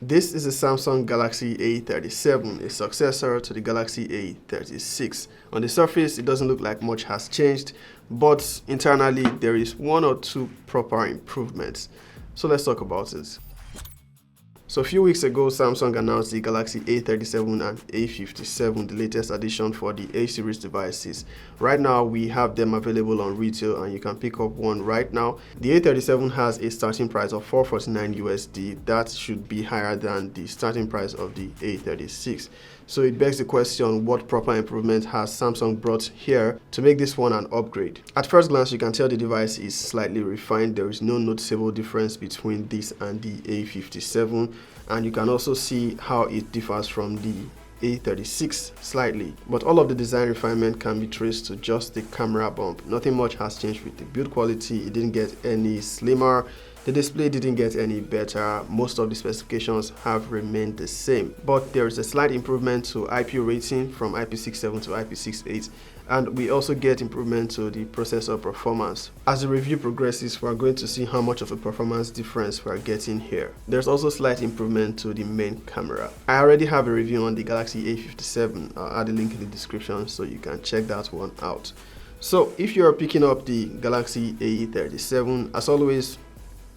This is a Samsung Galaxy A37, a successor to the Galaxy A36. On the surface, it doesn't look like much has changed, but internally there is one or two proper improvements. So let's talk about it. So a few weeks ago, Samsung announced the Galaxy A37 and A57, the latest addition for the A series devices. Right now, we have them available on retail and you can pick up one right now. The A37 has a starting price of $449 USD. That should be higher than the starting price of the A36. So it begs the question, what proper improvement has Samsung brought here to make this one an upgrade? At first glance, you can tell the device is slightly refined. There is no noticeable difference between this and the A57, and you can also see how it differs from the A36 slightly, but all of the design refinement can be traced to just the camera bump. Nothing much has changed with the build quality. It didn't get any slimmer. The display didn't get any better. Most of the specifications have remained the same, but there is a slight improvement to IP rating from IP67 to IP68, and we also get improvement to the processor performance. As the review progresses, we're going to see how much of a performance difference we're getting here. There's also slight improvement to the main camera. I already have a review on the Galaxy A57. I'll add a link in the description so you can check that one out. So if you're picking up the Galaxy A37, as always,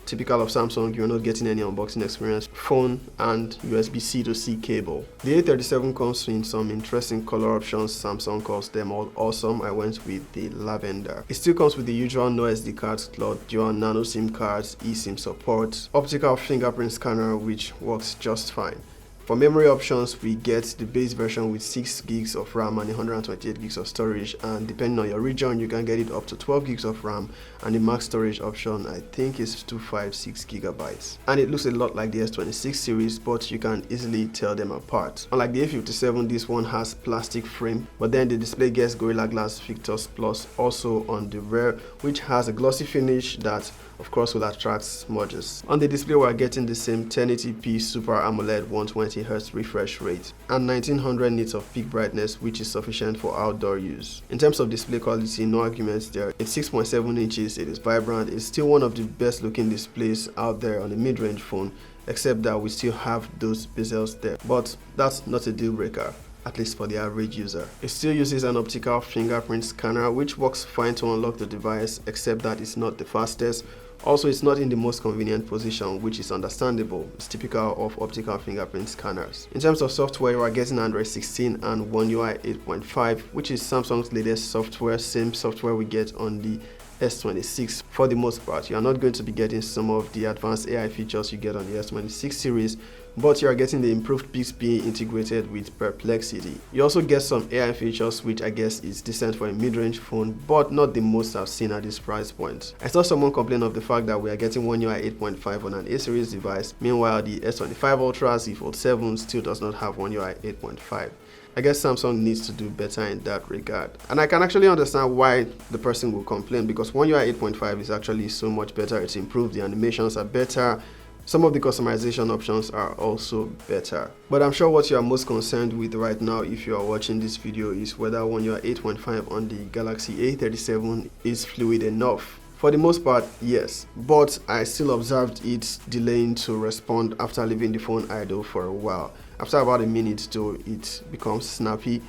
typical of Samsung, you're not getting any unboxing experience, phone and USB-C to C cable. The A37 comes in some interesting color options. Samsung calls them all awesome. I went with the lavender. It still comes with the usual no SD card slot, dual nano SIM cards, eSIM support, optical fingerprint scanner, which works just fine. For memory options, we get the base version with 6 gigs of RAM and 128 gigs of storage, and depending on your region, you can get it up to 12 gigs of RAM, and the max storage option I think is 256 gigabytes. And it looks a lot like the S26 series, but you can easily tell them apart. Unlike the A57, this one has plastic frame, but then the display gets Gorilla Glass Victus Plus also on the rear, which has a glossy finish that of course will attract smudges. On the display, we're getting the same 1080p Super AMOLED 120Hz refresh rate and 1900 nits of peak brightness, which is sufficient for outdoor use. In terms of display quality, no arguments there. It's 6.7 inches, it is vibrant, it's still one of the best looking displays out there on a mid-range phone, except that we still have those bezels there, but that's not a deal breaker, at least for the average user. It still uses an optical fingerprint scanner, which works fine to unlock the device, except that it's not the fastest. Also, it's not in the most convenient position, which is understandable. It's typical of optical fingerprint scanners. In terms of software, we're getting Android 16 and One UI 8.5, which is Samsung's latest software, same software we get on the S26 for the most part. You are not going to be getting some of the advanced AI features you get on the S26 series, but you are getting the improved Bixby integrated with Perplexity. You also get some AI features, which I guess is decent for a mid-range phone, but not the most I've seen at this price point. I saw someone complain of the fact that we are getting One UI 8.5 on an A series device, meanwhile the S25 Ultra Z Fold 7 still does not have One UI 8.5. I guess Samsung needs to do better in that regard. And I can actually understand why the person will complain, because One UI 8.5 is actually so much better. It's improved, the animations are better, some of the customization options are also better. But I'm sure what you are most concerned with right now, if you are watching this video, is whether One UI 8.5 on the Galaxy A37 is fluid enough. For the most part, yes, but I still observed it delaying to respond after leaving the phone idle for a while. After about a minute though, it becomes snappy,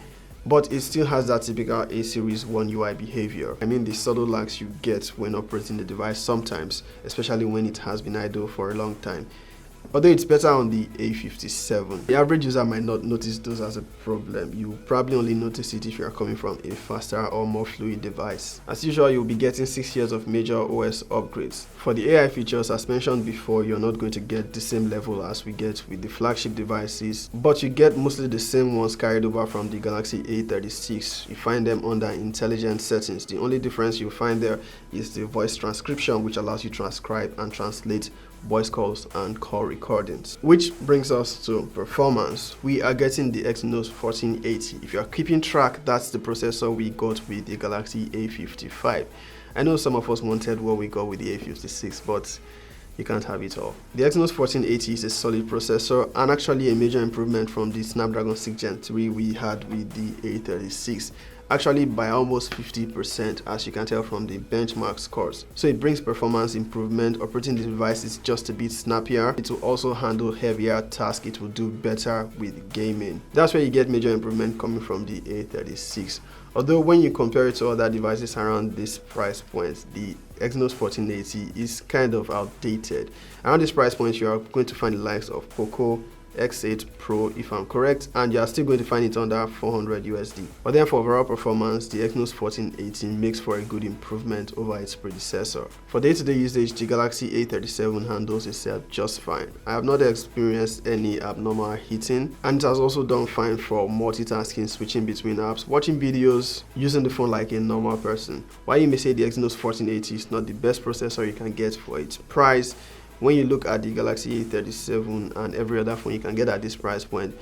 but it still has that typical A series One UI behavior. I mean, the subtle lags you get when operating the device sometimes, especially when it has been idle for a long time. Although it's better on the A57. The average user might not notice those as a problem. You probably only notice it if you are coming from a faster or more fluid device. As usual, you'll be getting 6 years of major OS upgrades. For the AI features, as mentioned before, you're not going to get the same level as we get with the flagship devices, but you get mostly the same ones carried over from the Galaxy A36. You find them under intelligent settings. The only difference you find there is the voice transcription, which allows you to transcribe and translate voice calls and call recordings. Which brings us to performance. We are getting the Exynos 1480. If you are keeping track, that's the processor we got with the Galaxy A55. I know some of us wanted what we got with the A56, but you can't have it all. The Exynos 1480 is a solid processor and actually a major improvement from the Snapdragon 6 Gen 3 we had with the A36. actually by almost 50%, as you can tell from the benchmark scores. So it brings performance improvement. Operating the device is just a bit snappier. It will also handle heavier tasks. It will do better with gaming. That's where you get major improvement coming from the A36. Although when you compare it to other devices around this price point, the Exynos 1480 is kind of outdated. Around this price point, you are going to find the likes of Poco X8 Pro, if I'm correct, and you are still going to find it under 400 USD. But then for overall performance, the Exynos 1480 makes for a good improvement over its predecessor. For day-to-day usage, the Galaxy A37 handles itself just fine. I have not experienced any abnormal heating, and it has also done fine for multitasking, switching between apps, watching videos, using the phone like a normal person. While you may say the Exynos 1480 is not the best processor you can get for its price, when you look at the Galaxy A37 and every other phone you can get at this price point,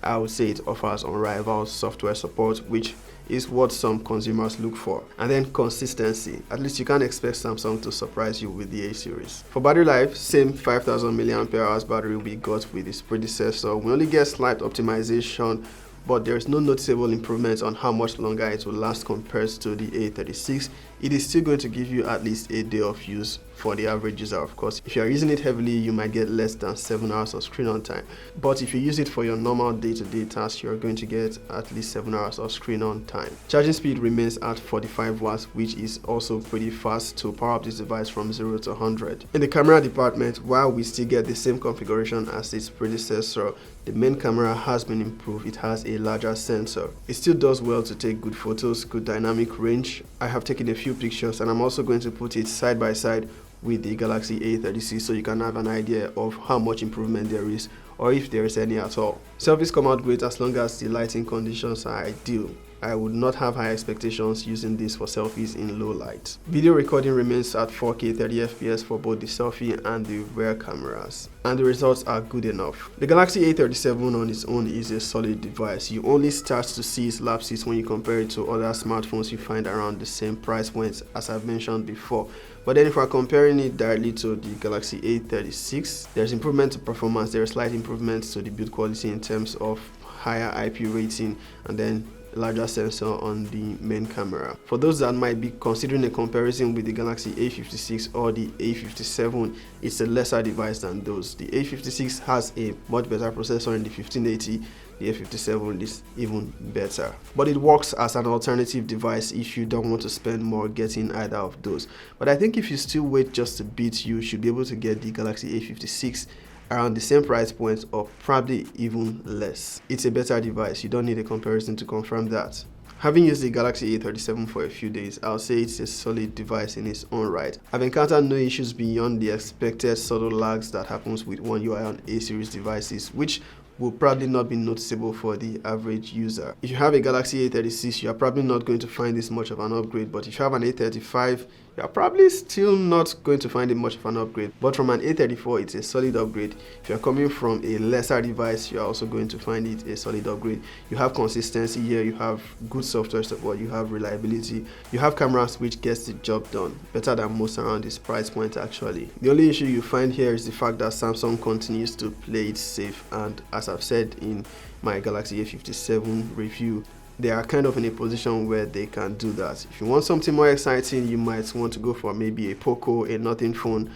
I would say it offers unrivaled software support, which is what some consumers look for. And then consistency. At least you can't expect Samsung to surprise you with the A series. For battery life, same 5000 mAh battery we got with its predecessor. We only get slight optimization, but there is no noticeable improvement on how much longer it will last compared to the A36. It is still going to give you at least a day of use for the average user. Of course, if you are using it heavily, you might get less than 7 hours of screen on time. But if you use it for your normal day-to-day tasks, you're going to get at least 7 hours of screen on time. Charging speed remains at 45 watts, which is also pretty fast to power up this device from 0 to 100. In the camera department, while we still get the same configuration as its predecessor, the main camera has been improved. It has a larger sensor. It still does well to take good photos, good dynamic range. I have taken a few pictures, and I'm also going to put it side by side with the Galaxy A36 so you can have an idea of how much improvement there is, or if there is any at all. Selfies come out great as long as the lighting conditions are ideal. I would not have high expectations using this for selfies in low light. Video recording remains at 4K 30 FPS for both the selfie and the rear cameras, and the results are good enough. The Galaxy A37 on its own is a solid device. You only start to see its lapses when you compare it to other smartphones you find around the same price point, as I've mentioned before. But then if we're comparing it directly to the Galaxy A36, there's improvement to performance, there are slight improvements to the build quality in terms of higher IP rating, and then larger sensor on the main camera. For those that might be considering a comparison with the Galaxy A56 or the A57, it's a lesser device than those. The A56 has a much better processor in the 1580. The A57 is even better, but it works as an alternative device if you don't want to spend more getting either of those. But I think if you still wait just a bit, you should be able to get the Galaxy A56 around the same price point or probably even less. It's a better device. You don't need a comparison to confirm that. Having used the Galaxy A37 for a few days, I'll say it's a solid device in its own right. I've encountered no issues beyond the expected subtle lags that happens with One UI on A series devices, which will probably not be noticeable for the average user. If you have a Galaxy A36, you are probably not going to find this much of an upgrade, but if you have an A35, you are probably still not going to find it much of an upgrade. But from an A34, it's a solid upgrade. If you're coming from a lesser device, you're also going to find it a solid upgrade. You have consistency here, you have good software support, you have reliability, you have cameras which gets the job done, better than most around this price point actually. The only issue you find here is the fact that Samsung continues to play it safe, and as I've said in my Galaxy A57 review, they are kind of in a position where they can do that. If you want something more exciting, you might want to go for maybe a Poco, a nothing phone.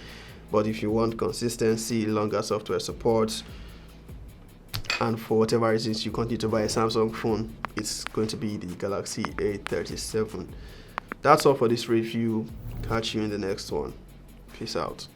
But if you want consistency, longer software support, and for whatever reasons you continue to buy a Samsung phone, it's going to be the Galaxy A37. That's all for this review. Catch you in the next one. Peace out.